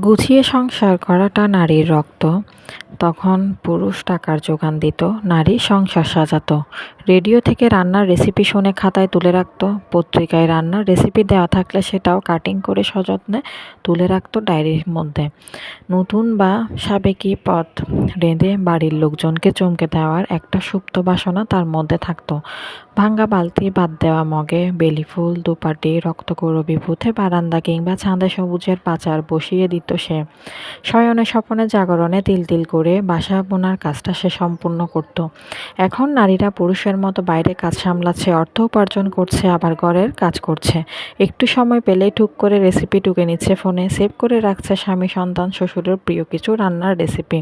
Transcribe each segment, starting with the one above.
গুছিয়ে সংসার করাটা নারীর রক্ত। তখন পুরুষ টাকার যোগান দিত, নারী সংসার সাজাতো। রেডিও থেকে রান্নার রেসিপি শুনে খাতায় তুলে রাখতো, পত্রিকায় রান্নার রেসিপি দেওয়া থাকলে সেটাও কাটিং করে সযত্নে তুলে রাখতো ডায়েরির মধ্যে। নতুন বা সাবেকি পদ রেঁধে বাড়ির লোকজনকে চমকে দেওয়ার একটা সুপ্ত বাসনা তার মধ্যে থাকতো। ভাঙা বালতি, বাদ দেওয়া মগে বেলি ফুল, দুপাটি রক্তকরবী পুঁতে বারান্দা কিংবা ছাদে সবুজের পাচার বসিয়ে দিত সে। শয়নে স্বপনে জাগরণে তিল তিল করে বাসা বোনার কাজটা সে সম্পূর্ণ করত। এখন নারীরা পুরুষের মতো বাইরে কাজ সামলাচ্ছে, অর্থ উপার্জন করছে, আবার ঘরের কাজ করছে। একটু সময় পেলেই টুক করে রেসিপি টুকে নিচ্ছে ফোনে, সেভ করে রাখছে স্বামী, সন্তান, শ্বশুরের প্রিয় কিছু রান্নার রেসিপি।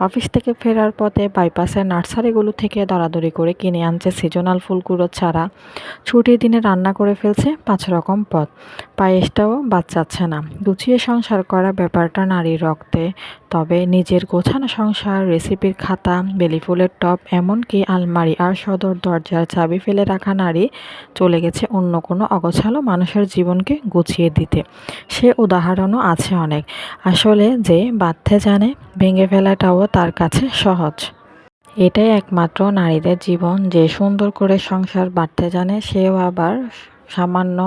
অফিস থেকে ফেরার পথে বাইপাসের নার্সারিগুলো থেকে দরাদরি করে কিনে আনছে সিজনাল ফুলগুলো ছাড়া। ছুটির দিনে রান্না করে ফেলছে 5 রকম পদ। পায়েসটাও বাদ যাচ্ছে না। গুছিয়ে সংসার করা ব্যাপারটা নারীর রক্তে। তবে নিজের গোছানো সংসার, রেসিপির খাতা, বেলি ফুলের টব, এমনকি আলমারি আর সদর দরজার চাবি ফেলে রাখা নারী চলে গেছে অন্য কোনো অগোছালো মানুষের জীবনকে গুছিয়ে দিতে। সে উদাহরণও আছে অনেক। আসলে যে বাঁধতে জানে, ভেঙে ফেলাটাও তার কাছে সহজ। এটাই একমাত্র নারীদের জীবন। যে সুন্দর করে সংসার বাঁধতে জানে, সেও আবার সামান্য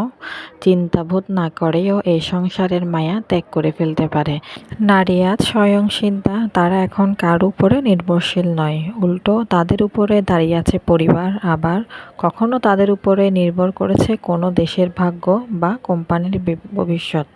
চিন্তাবোধ না করেও এই সংসারের মায়া ত্যাগ করে ফেলতে পারে। নারী আজ স্বয়ংসিদ্ধা। তারা এখন কার উপরে নির্ভরশীল নয়, উল্টো তাদের উপরে দাঁড়িয়ে আছে পরিবার। আবার কখনো তাদের উপরে নির্ভর করেছে কোনো দেশের ভাগ্য বা কোম্পানির ভবিষ্যৎ।